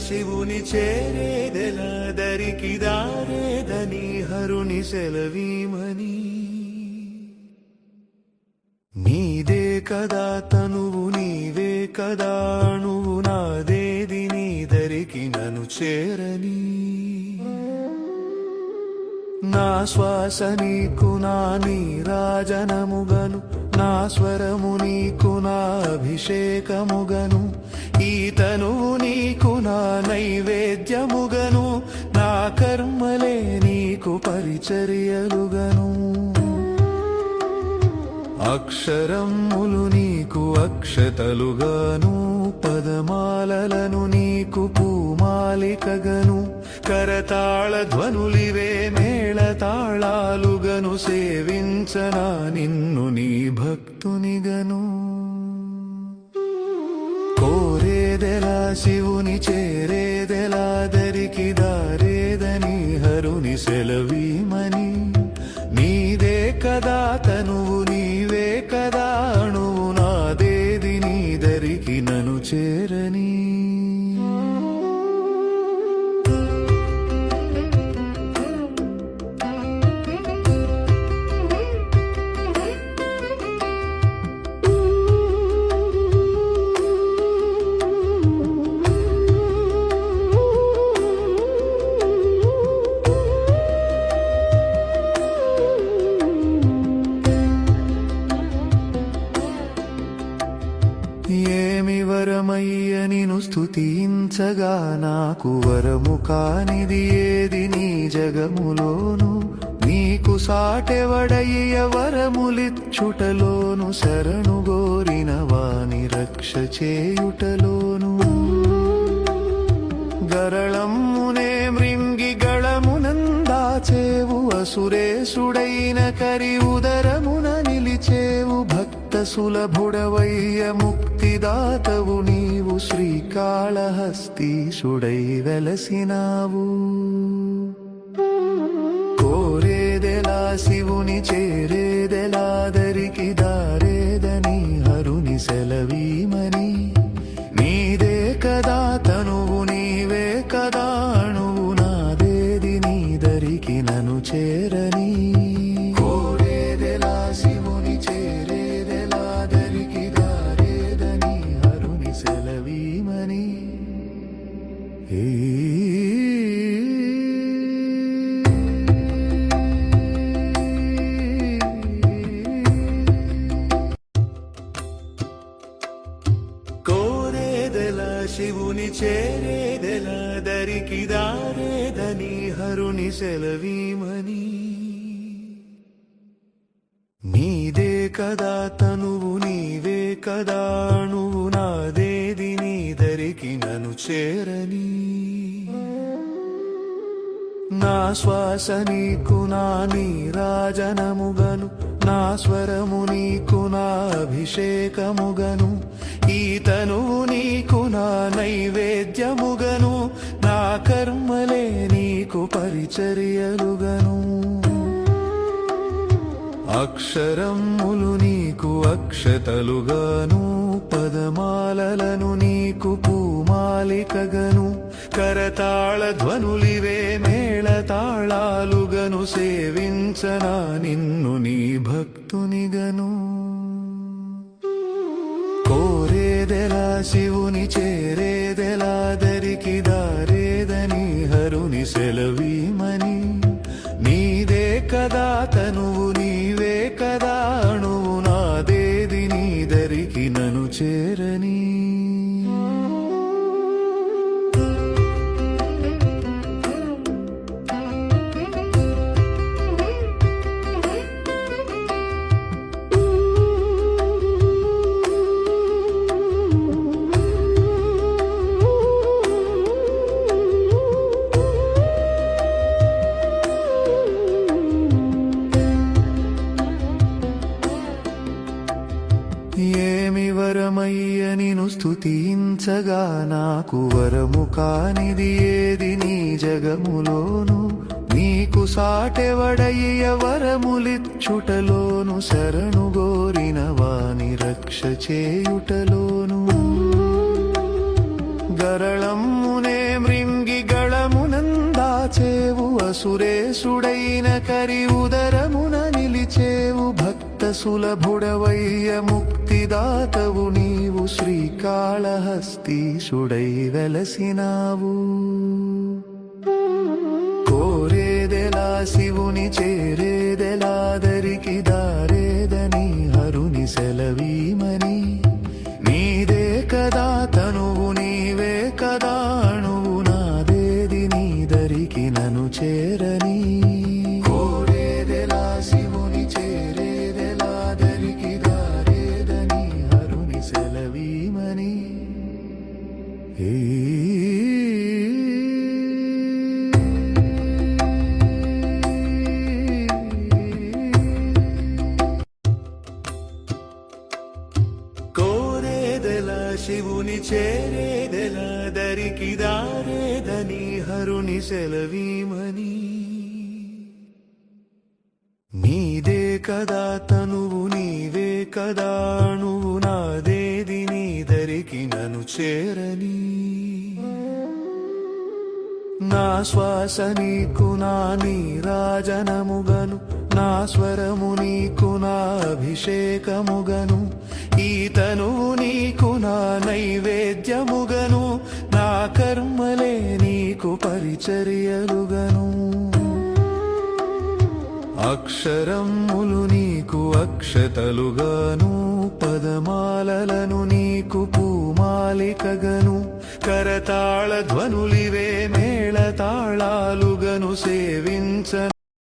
శివుని చేరేదెలా దరికి దారేదని హరుని సెలవీమని నీదే కదా తనువు నీవే కదా అణువు నాదేది నీ దరికి నన్ను చేరని నా శ్వాస నీకు నా నీరాజనముగను నా స్వరము నీకు నా అభిషేకముగను ఈ తనువు నీకు నా నైవేద్యముగను నా కర్మలే నీకు పరిచర్యలుగను అక్షరములు నీకు అక్షతలుగాను పదమాలలను నీకు పూమాలికగను కరతాళ ధ్వనులివే మేళతాళాలుగను సేవించనా నిన్ను నీ భక్తునిగను కోరేదెలా శివుని చేరేదెలా దరికి దారేదని హరుని సెలవీమని నీదే కదా తనువు నీవే కదా అణువు నాదేది నీ దరికి నన్ను చేరని ఏమి వరమయ్య నిను స్తుతించగా నాకు వరము కానిది ఏది నీ జగములోను నీకు సాటెవడయ్య వరములిచ్చుటలోను శరణు గోరిన వాని రక్ష చేయుటలోను గరళమ్మునే మృంగి గళమునందాచేవు అసురేసుడైన కరి ఉదరమున నిలిచేవు భక్త సులభుడవయ్య ముక్తిదాతవు నీవు శ్రీకాళహస్తీశుడై వెలసినావు కోరేదెలా శివుని చేరేదెలా దరికి దారేదని హరుని సెలవీమని నీదే కదా తనువు నీవే కదా అణువు నాదేది నీ దరికి నన్ను చేరని కోరేదెలా శివుని చేరేదెలా దరికి దారేదని హరుని సెలవీమని కోరేదెలా శివుని చేరేదెలా దరికి దారేదని హరుని సెలవీమని నీదే కదా తనువు నీవే కదా అణువు నాదేది నీ దరికి నన్ను చేరని నా శ్వాస నీకు నా నీరాజనముగను నా స్వరము నీకు నా అభిషేకముగను ఈ తనువు నీకు నా నైవేద్యముగను నా కర్మలే నీకు పరిచర్యలుగను అక్షరములు నీకు అక్షతలుగాను పదమాలలను నీకు పూమాలికగను కరతాళ ధ్వనులివే మేళతాళాలుగను సేవించనా నిన్ను నీ భక్తునిగను కోరేదెలా శివుని చేరేదెలా దరికి దారేదని హరుని సెలవీమని నీదే కదా తనువు నీవే కదా అణువు నాదేది నీ దరికి నన్ను చేరని ఏమి వరమయ్య నిను స్తుతించగా నాకు వరము కానిది ఏది నీ జగములోను నీకు సాటెవడయ్య వరములిచ్చుటలోను శరణు గోరిన వాని రక్ష చేయుటలోను గరళమ్మునే సురేశుడైన కరి ఉదరమున నిలిచేవు భక్త సులభుడవయ్య ముక్తిదాతవు నీవు శ్రీకాళహస్తీశుడై వెలసినావు కోరేదెలా శివుని చేరేదెలా దరికి దారేదని హరుని సెలవీమని నీదే కదా తనువు నీవే కదా అణువు నాదేది నీ దరికి నను చేరని కోరేదెలా శివుని చేరేదెలా దరికి దారేదని హరుని సెలవీమని కోరేదెలా శివుని చేరేదెలా దరికి దారేదని హరుని సెలవీమని నీదే కదా తనువు నీవే కదా అణువు నాదేది నీ దరికి నను చేరని నా శ్వాస నీకు నా నీరాజనముగను నా స్వరము నీకు నా అభిషేకముగను ఈ తనువు నీకు నా నైవేద్యముగను నా కర్మలే నీకు పరిచర్యలుగను అక్షరములు నీకు అక్షతలుగాను పదమాలలను నీకు పూమాలికగను కరతాళ ధ్వనులివే మేళ తాళాలుగను సేవించ